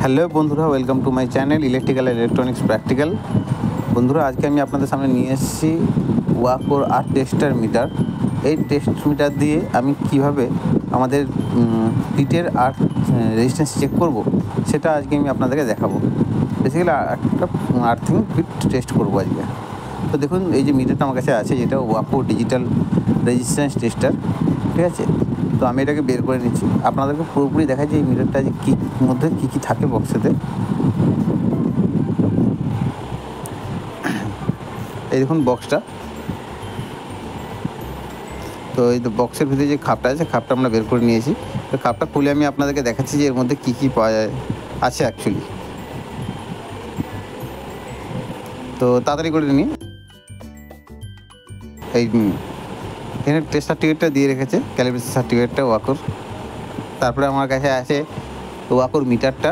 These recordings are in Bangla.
হ্যালো বন্ধুরা, welcome to my channel electrical electronics practical. বন্ধুরা, আজকে আমি আপনাদের সামনে নিয়ে এসেছি ওয়াকোর আর্থ টেস্টার মিটার। এই টেস্ট মিটার দিয়ে আমি কিভাবে আমাদের পিটের আর্থ রেজিস্ট্যান্স চেক করব, সেটা আজকে আমি আপনাদেরকে দেখাবো। বেসিক্যালি একটা আর্থিং পিট টেস্ট করবো আজকে। তো দেখুন, এই যে মিটারটা আমার কাছে আছে, যেটা ওয়াকো ডিজিটাল রেজিস্ট্যান্স টেস্টার, ঠিক আছে। তো আমি এটাকে বের করে নিচ্ছি, আপনাদেরকে পুরোপুরি দেখাচ্ছি এই মিটারটা যে কী মধ্যে কী কী থাকে বক্সেতে। এই দেখুন বক্সটা। তো এই বক্সের ভিতরে যে খাপটা আছে, খাপটা আমরা বের করে নিয়েছি। তো খাপটা খুলে আমি আপনাদেরকে দেখাচ্ছি যে এর মধ্যে কী কী পাওয়া যায় আছে অ্যাকচুয়ালি। তো তাড়াতাড়ি করে নিই। এই এখানে টেস্ট সার্টিফিকেটটা দিয়ে রেখেছে, ক্যালিব্রেশন সার্টিফিকেটটা ওয়াকোর। তারপরে আমার কাছে আছে ওয়াকোর মিটারটা,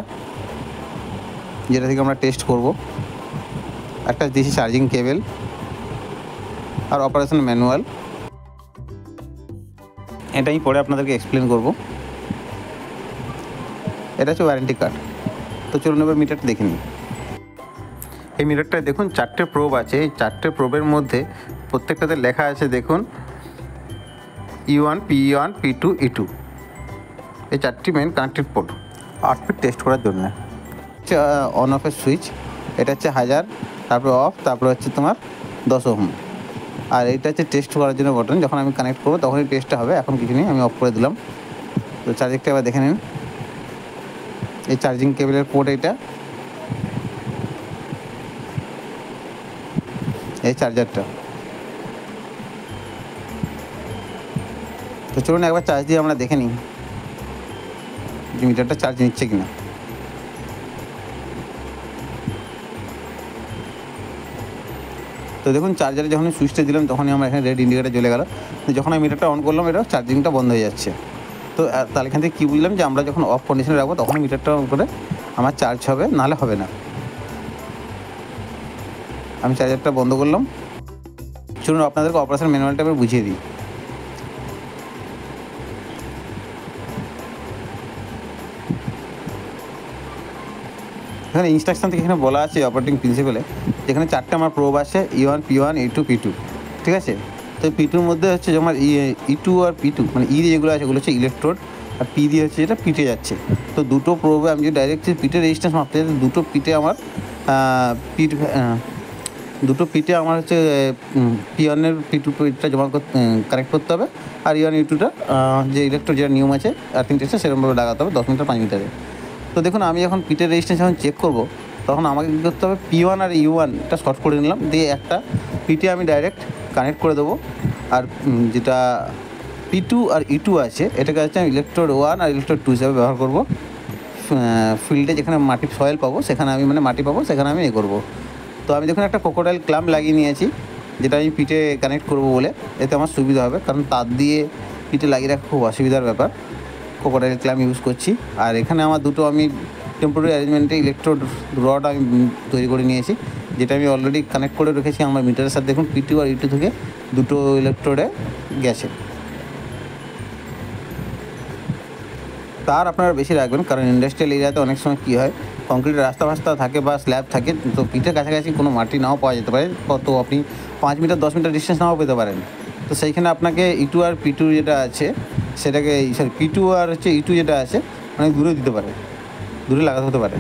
যেটা থেকে আমরা টেস্ট করব। একটা দিয়েছি চার্জিং কেবেল আর অপারেশন ম্যানুয়াল। এটা আমি পরে আপনাদেরকে এক্সপ্লেন করব। এটা হচ্ছে ওয়ারেন্টি কার্ড। তো চলুন এবার মিটারটা দেখে নিই। এই মিটারটায় দেখুন 4টে প্রোব আছে। এই 4টে প্রোবের মধ্যে প্রত্যেকটাতে লেখা আছে দেখুন E1, PE1, P2, E2। এই 4টি main connected port output test করার জন্য। হচ্ছে অন অফের সুইচ, এটা হচ্ছে 1000, তারপরে অফ, তারপরে হচ্ছে তোমার 10 ওহম। আর এইটা হচ্ছে টেস্ট করার জন্য বটন। যখন আমি কানেক্ট করবো তখনই টেস্টটা হবে, এখন কিছু নেই, আমি অফ করে দিলাম। তো চার্জিংটা এবার দেখে নিন। এই চার্জিং কেবলের পোর্ট এইটা, এই চার্জারটা। তো চলুন একবার চার্জ দিয়ে আমরা দেখে নিই যে মিটারটা চার্জ নিচ্ছে কিনা। তো দেখুন, চার্জারে যখন সুইচটা দিলাম তখনই আমার এখানে রেড ইন্ডিকেটার জ্বলে গেল। তো যখন আমি মিটারটা অন করলাম, এটা চার্জিংটা বন্ধ হয়ে যাচ্ছে। তো তাহলে এখান থেকে কী বুঝলাম যে আমরা যখন অফ কন্ডিশনে রাখবো তখনই মিটারটা অন করে আমার চার্জ হবে, নাহলে হবে না। আমি চার্জারটা বন্ধ করলাম। চলুন আপনাদেরকে অপারেশন ম্যানুয়ালটা এবার বুঝিয়ে দিই। এখানে ইনস্ট্রাকশন থেকে এখানে বলা আছে অপারেটিং প্রিন্সিপালে, যেখানে 4টে আমার প্রোব আছে, E1, P1, E2, P2, ঠিক আছে। তো P2-র মধ্যে হচ্ছে যেমন E2 আর P2, মানে E দিয়ে যেগুলো আছে ওগুলো হচ্ছে ইলেকট্রোড, আর P দিয়ে হচ্ছে যেটা পিটে যাচ্ছে। তো দুটো প্রোবে আমি যদি ডাইরেক্ট পিটের রেজিস্ট্যান্স মাপতে চাই, দুটো পিটে আমার হচ্ছে P1-এর P2 পিটটা জমা কানেক্ট করতে হবে, আর E1, E2টা যে ইলেকট্রোড যেটা নিয়ম আছে আর্থিং টেস্টে সেরকমভাবে লাগাতে হবে 10 মিটার 5 মিটারে। তো দেখুন, আমি যখন পিটের রেজিস্ট্যান্স যখন চেক করবো তখন আমাকে কী করতে হবে, P1 আর E1টা শর্ট করে নিলাম, দিয়ে একটা পিটে আমি ডাইরেক্ট কানেক্ট করে দেবো। আর যেটা P2 আর E2 আছে, এটাকে হচ্ছে আমি ইলেকট্রোড 1 আর ইলেকট্রোড 2 হিসাবে ব্যবহার করবো। ফিল্ডে যেখানে মাটি সয়েল পাবো, সেখানে আমি মাটি পাবো, সেখানে আমি করবো। তো আমি দেখুন একটা ক্রোকোডাইল ক্ল্যাম্প লাগিয়ে নিয়েছি, যেটা আমি পিঠে কানেক্ট করবো বলে। এতে আমার সুবিধা হবে, কারণ তার দিয়ে পিঠে লাগিয়ে রাখা খুব অসুবিধার ব্যাপার। ক্রোকোডাইল ক্ল্যাম্প ইউজ করছি। আর এখানে আমার দুটো আমি টেম্পোরারি অ্যারেঞ্জমেন্টে ইলেকট্রোড রড আমি তৈরি করে নিয়েছি, যেটা আমি অলরেডি কানেক্ট করে রেখেছি আমার মিটারের সাথে। দেখুন P2 আর E2 থেকে দুটো ইলেকট্রোডে গেছে। তার আপনারা বেশি রাখবেন, কারণ ইন্ডাস্ট্রিয়াল এরিয়াতে অনেক সময় কী হয়, কংক্রিটের রাস্তা ফাস্তা থাকে বা স্ল্যাব থাকে, তো পিঠের কাছাকাছি কোনো মাটি নাও পাওয়া যেতে পারে। তো আপনি 5 মিটার 10 মিটার ডিস্টেন্স নাও পেতে পারেন। তো সেইখানে আপনাকে E2 আর P2 যেটা আছে সেটাকে, P2 আর হচ্ছে E2 যেটা আছে অনেক দূরে দিতে পারে, দূরে লাগাতে হতে পারে।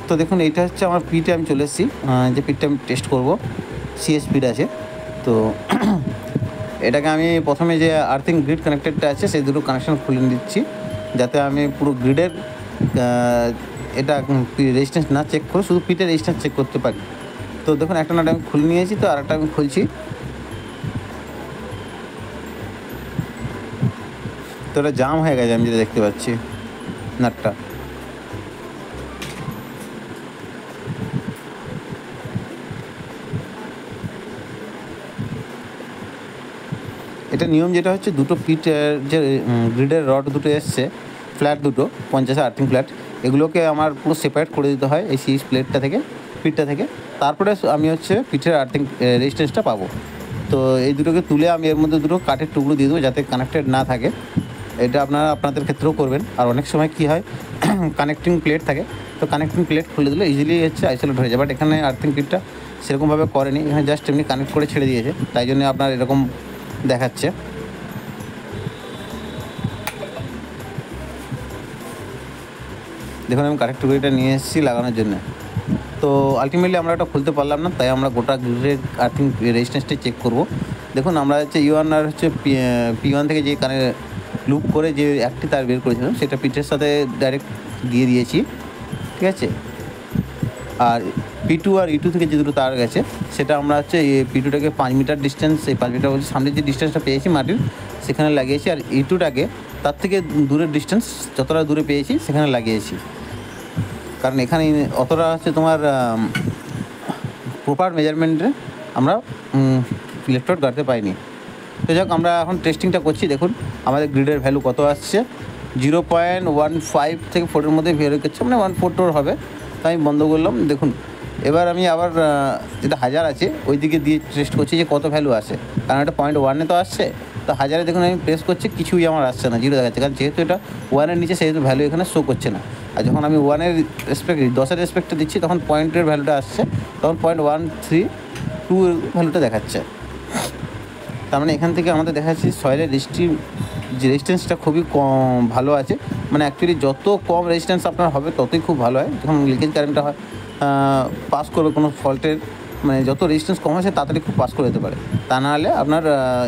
তো দেখুন, এইটা হচ্ছে আমার পিটে আমি চলে এসেছি, যে পিটটা আমি টেস্ট করবো, CS পিট আছে। তো এটাকে আমি প্রথমে যে আর্থিং গ্রিড কানেক্টেডটা আছে সেই দুটো কানেকশান খুলে দিচ্ছি, যাতে আমি পুরো গ্রিডের এটা রেজিস্ট্যান্স না চেক করে শুধু পিটের রেজিস্ট্যান্স চেক করতে পারি। তো দেখুন, একটা নাট আমি খুলে নিয়েছি, তো আরেকটা আমি খুলছি। তো এটা জাম হয়ে গেছে, আমি যেটা দেখতে পাচ্ছি নাটটা। এটা নিয়ম যেটা হচ্ছে, দুটো পিটের যে গ্রিডের রড দুটো এসছে, ফ্ল্যাট দুটো 50 আর্থিং ফ্ল্যাট, এগুলোকে আমার পুরো সেপারেট করে দিতে হয় এই সিরিজ প্লেটটা থেকে, পিটটা থেকে। তারপরে আমি হচ্ছে পিঠের আর্থিং রেজিস্ট্যান্সটা পাবো। তো এই দুটোকে তুলে আমি এর মধ্যে দুটো কাঠের টুকরো দিয়ে দেবো, যাতে কানেক্টেড না থাকে। এটা আপনারা আপনাদের ক্ষেত্রেও করবেন। আর অনেক সময় কী হয়, কানেক্টিং প্লেট থাকে, তো কানেক্টিং প্লেট খুলে দিলে ইজিলি হচ্ছে আইসোলেট হয়ে যায়। বাট এখানে আর্থিং কিটটা সেরকমভাবে করেনি, এখানে জাস্ট এমনি কানেক্ট করে ছেড়ে দিয়েছে, তাই জন্য আপনার এরকম দেখাচ্ছে। দেখুন আমি কানেক্টর গড়িটা নিয়ে এসেছি লাগানোর জন্য। তো আলটিমেটলি আমরা ওটা খুলতে পারলাম না, তাই আমরা গোটা গ্রিডের আর্থিং রেজিস্ট্যান্সটা চেক করব। দেখুন আমরা হচ্ছে ইউআন আর হচ্ছে P1 থেকে যে লুপ করে যে একটি তার বের করেছিলাম সেটা পিঠের সাথে ডাইরেক্ট দিয়ে দিয়েছি, ঠিক আছে। আর P2 আর E2 থেকে যে দুটো তার গেছে সেটা আমরা হচ্ছে P2টাকে 5 মিটার ডিস্টেন্স, এই 5 মিটার বলছি সামনে যে ডিস্টেন্সটা পেয়েছি মাটির সেখানে লাগিয়েছি, আর E2টাকে তার থেকে দূরের ডিস্টেন্স যতটা দূরে পেয়েছি সেখানে লাগিয়েছি। কারণ এখানে অতটা হচ্ছে তোমার প্রপার মেজারমেন্টে আমরা ইলেকট্রোড গাড়তে পাইনি। তো যাক আমরা এখন টেস্টিংটা করছি। দেখুন আমাদের গ্রিডের ভ্যালু কত আসছে, 0.15 থেকে 4-এর মধ্যে ভ্যালু করছে, মানে 142 হবে। তাই আমি বন্ধ করলাম। দেখুন এবার আমি আবার যেটা 1000 আছে ওই দিকে দিয়ে টেস্ট করছি যে কত ভ্যালু আসে, কারণ এটা 0.1-এ তো আসছে। তো 1000-এ দেখুন আমি প্রেস করছি, কিছুই আমার আসছে না, 0 দেখাচ্ছে, কারণ যেহেতু এটা 1-এর নিচে সেহেতু ভ্যালু এখানে শো করছে না। আর যখন আমি 1-এর রেসপেক্ট 10-এর রেসপেক্টে দিচ্ছি তখন পয়েন্টের ভ্যালুটা আসছে, তখন 0.132 ভ্যালুটা দেখাচ্ছে। তার মানে এখান থেকে আমাদের দেখা যাচ্ছে সয়েলের যে রেজিস্ট্যান্সটা খুবই কম ভালো আছে। মানে অ্যাকচুয়ালি যত কম রেজিস্ট্যান্স আপনার হবে ততই খুব ভালো হয়, যখন লিকেজ কারেন্টটা হয় পাস করবে কোনো ফল্টের, মানে যত রেজিস্ট্যান্স কম আছে তাড়াতাড়ি খুব পাস করে যেতে পারে। তা না হলে আপনার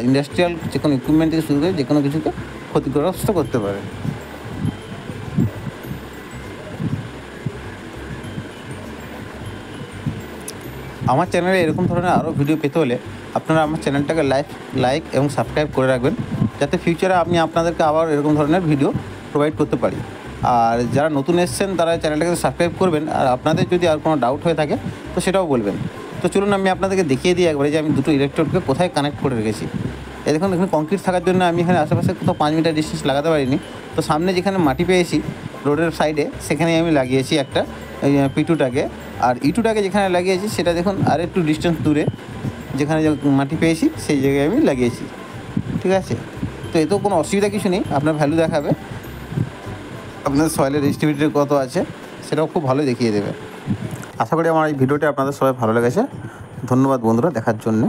ইন্ডাস্ট্রিয়াল যে কোনো ইকুইপমেন্ট থেকে শুরু করে যে কোনো কিছুকে ক্ষতিগ্রস্ত করতে পারে। আমার চ্যানেলে এরকম ধরনের আরও ভিডিও পেতে হলে আপনারা আমার চ্যানেলটাকে লাইক এবং সাবস্ক্রাইব করে রাখবেন, যাতে ফিউচারে আমি আপনাদেরকে আবার এরকম ধরনের ভিডিও প্রোভাইড করতে পারি। আর যারা নতুন এসেছেন তারা চ্যানেলটাকে সাবস্ক্রাইব করবেন, আর আপনাদের যদি আর কোনো ডাউট হয়ে থাকে তো সেটাও বলবেন। তো চলুন আমি আপনাদেরকে দেখিয়ে দিই একবারে যে আমি দুটো ইলেকট্রোডকে কোথায় কানেক্ট করে রেখেছি। দেখুন এখানে কংক্রিট থাকার জন্য আমি এখানে আশেপাশে কোথাও 5 মিটার ডিস্টেন্স লাগাতে পারিনি। তো সামনে যেখানে মাটি পেয়েছি রোডের সাইডে সেখানেই আমি লাগিয়েছি একটা P2টাকে, আর E2টাকে যেখানে লাগিয়েছি সেটা দেখুন আর একটু ডিস্টেন্স দূরে যেখানে মাটি পেয়েছি সেই জায়গায় আমি লাগিয়েছি, ঠিক আছে। তো এতেও কোনো অসুবিধা কিছু নেই, আপনার ভ্যালু দেখাবে, আপনার সয়েলের রেজিস্টিভিটি কত আছে সেটাও খুব ভালো দেখিয়ে দেবে। আশা করি আমার এই ভিডিওটি আপনাদের সবাই ভালো লেগেছে। ধন্যবাদ বন্ধুরা দেখার জন্য।